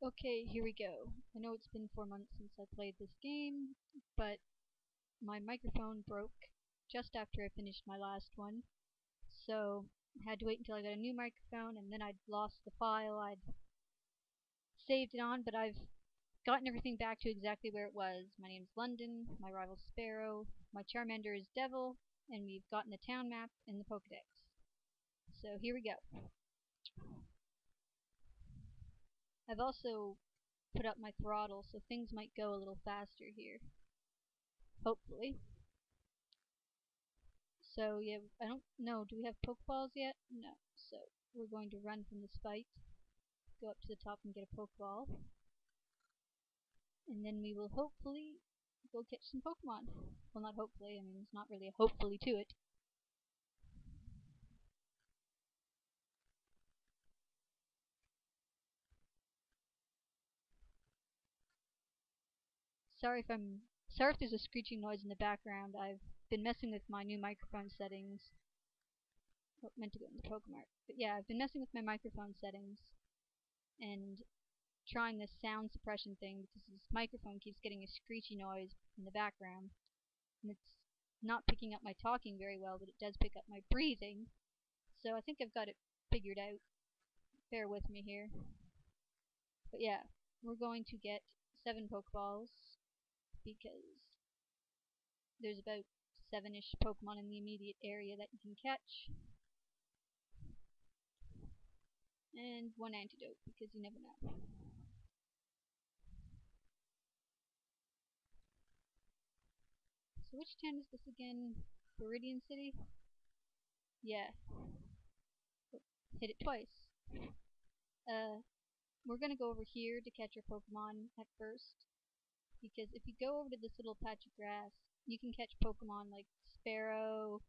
Okay, here we go. I know it's been 4 months since I played this game, but my microphone broke just after I finished my last one, so I had to wait until I got a new microphone, and then I'd lost the file I'd saved it on, but I've gotten everything back to exactly where it was. My name's London, my rival's Sparrow, my Charmander is Devil, and we've gotten the town map and the Pokedex. So here we go. I've also put up my throttle, so things might go a little faster here. Hopefully. So yeah, I don't know, do we have Pokeballs yet? No. So we're going to run from this fight, go up to the top and get a Pokeball, and then we will hopefully go catch some Pokemon. Well, not hopefully, I mean, there's not really a hopefully to it. Sorry if there's a screeching noise in the background. I've been messing with my new microphone settings. Oh, meant to go in the Pokemart. But yeah, I've been messing with my microphone settings and trying this sound suppression thing because this microphone keeps getting a screechy noise in the background. And it's not picking up my talking very well, but it does pick up my breathing. So I think I've got it figured out. Bear with me here. But yeah, we're going to get 7 Pokeballs because there's about 7-ish Pokemon in the immediate area that you can catch. And 1 antidote because you never know. So which town is this again? Viridian City? Yeah. Oh, hit it twice. We're gonna go over here to catch our Pokemon at first. Because if you go over to this little patch of grass, you can catch Pokemon like Sparrow,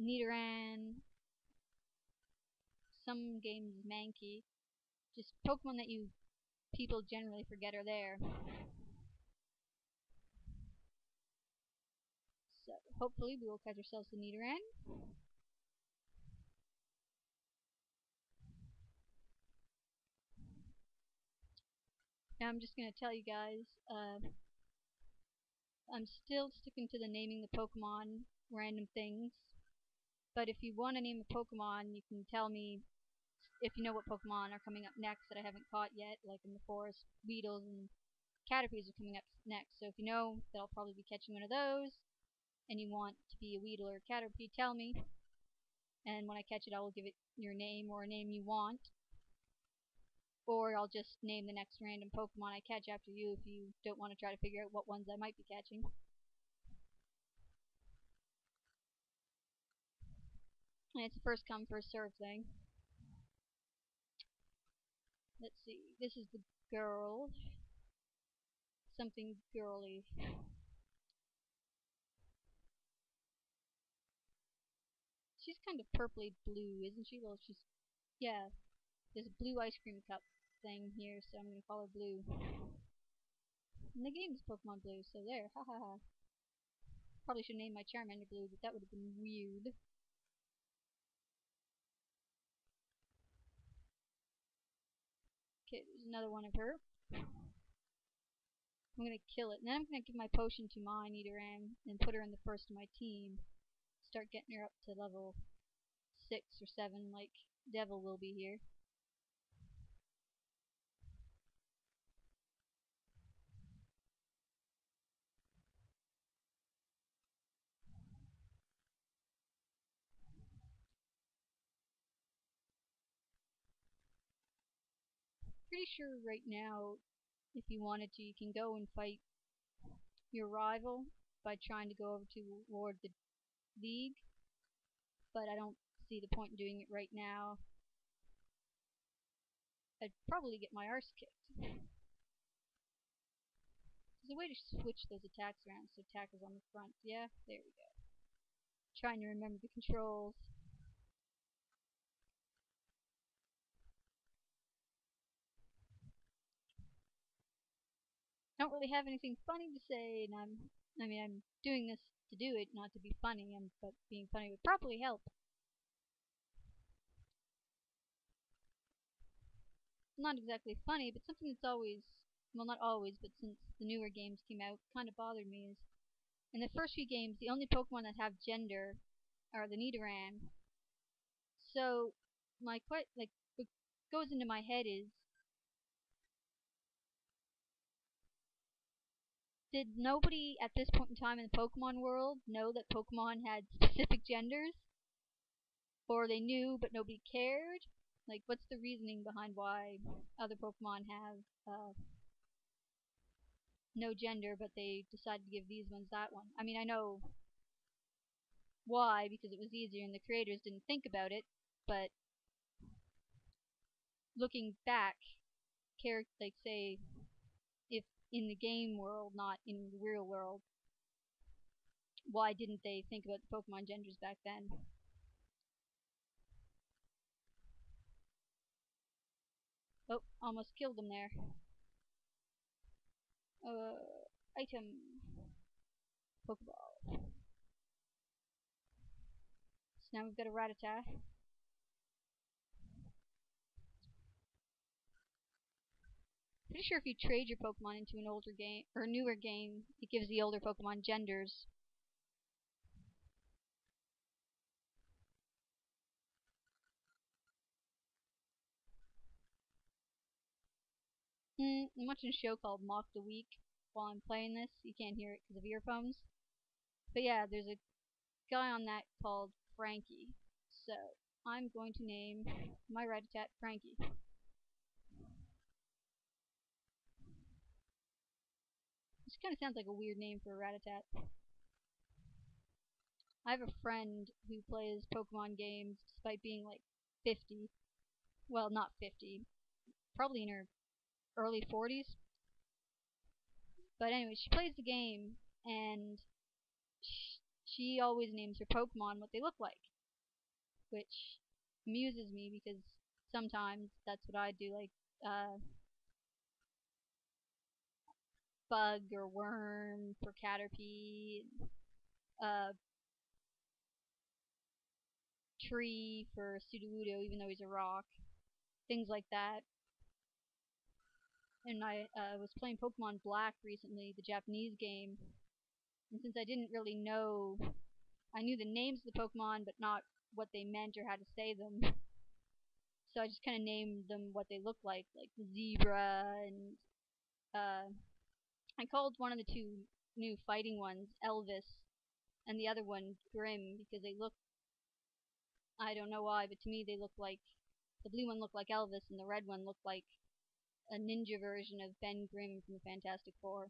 Nidoran, some games Mankey, just Pokemon that people generally forget are there. So hopefully we will catch ourselves a Nidoran. Now I'm just gonna tell you guys, I'm still sticking to the naming the Pokemon random things. But if you want to name a Pokemon, you can tell me if you know what Pokemon are coming up next that I haven't caught yet, like in the forest, Weedles and Caterpies are coming up next. So if you know that I'll probably be catching one of those, and you want to be a Weedle or a Caterpie, tell me. And when I catch it, I will give it your name or a name you want. Or I'll just name the next random Pokemon I catch after you if you don't want to try to figure out what ones I might be catching. And it's a first come, first serve thing. Let's see. This is the girl. Something girly. She's kind of purpley blue, isn't she? Well, she's... yeah, there's a blue ice cream cup thing here, so I'm gonna call her Blue. And the game is Pokemon Blue, so there. Ha ha ha. Probably should name my Charmander Blue, but that would have been weird. Okay, there's another one of her. I'm gonna kill it. And then I'm gonna give my potion to my Nidoran and put her in the first of my team. Start getting her up to level 6 or 7 like Devil will be here. Pretty sure right now, if you wanted to, you can go and fight your rival by trying to go over toward the league, but I don't see the point in doing it right now. I'd probably get my arse kicked. There's a way to switch those attacks around so attack is on the front. Yeah, there we go. Trying to remember the controls. I don't really have anything funny to say, and I'm doing this to do it, not to be funny, but being funny would probably help. not exactly funny, but something that's always, well, not always, but since the newer games came out, kind of bothered me is in the first few games, the only Pokemon that have gender are the Nidoran. So, what goes into my head is, did nobody at this point in time in the Pokemon world know that Pokemon had specific genders? Or they knew but nobody cared? Like, what's the reasoning behind why other Pokemon have no gender, but they decided to give these ones that one? I mean, I know why, because it was easier and the creators didn't think about it, but looking back, like, say, if in the game world, not in the real world, why didn't they think about the Pokemon genders back then? Oh, almost killed him there. Item. Pokeball. So now we've got a Rattata. Pretty sure if you trade your Pokemon into an older game, or a newer game, it gives the older Pokemon genders. I'm watching a show called Mock the Week while I'm playing this. You can't hear it because of earphones. But yeah, there's a guy on that called Frankie. So I'm going to name my Rattata Frankie. This kind of sounds like a weird name for a Rattata. I have a friend who plays Pokemon games despite being like 50. Well, not 50. Probably in her early 40s. But anyway, she plays the game, and she always names her Pokemon what they look like, which amuses me because sometimes that's what I do, like Bug or Worm for Caterpie, uh, Tree for Sudowoodo, even though he's a rock, things like that. And I was playing Pokemon Black recently, the Japanese game, and since I didn't really know, I knew the names of the Pokemon, but not what they meant or how to say them. So I just kind of named them what they look like the zebra, and I called one of the two new fighting ones Elvis, and the other one Grim, because they look, I don't know why, but to me they look like, the blue one looked like Elvis, and the red one looked like a ninja version of Ben Grimm from the Fantastic Four.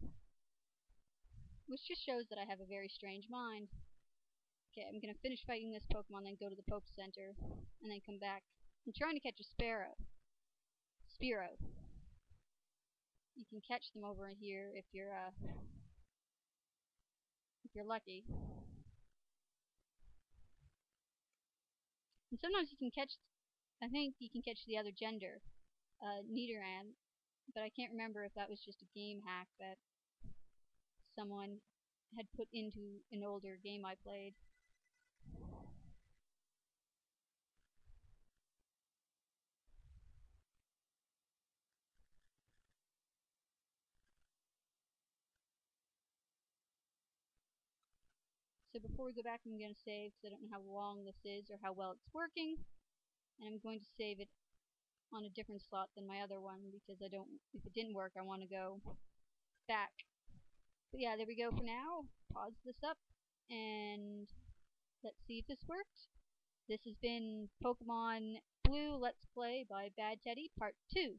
Which just shows that I have a very strange mind. Okay, I'm gonna finish fighting this Pokemon, then go to the Poke Center, and then come back. I'm trying to catch a Spearow. You can catch them over here if you're lucky. And sometimes you can catch, I think you can catch the other gender, Nidoran, but I can't remember if that was just a game hack that someone had put into an older game I played. So before we go back, I'm going to save, because I don't know how long this is or how well it's working, and I'm going to save it on a different slot than my other one, because I don't, if it didn't work, I want to go back. But yeah, there we go for now. Pause this up, and let's see if this works. This has been Pokemon Blue Let's Play by Bad Teddy, Part 2.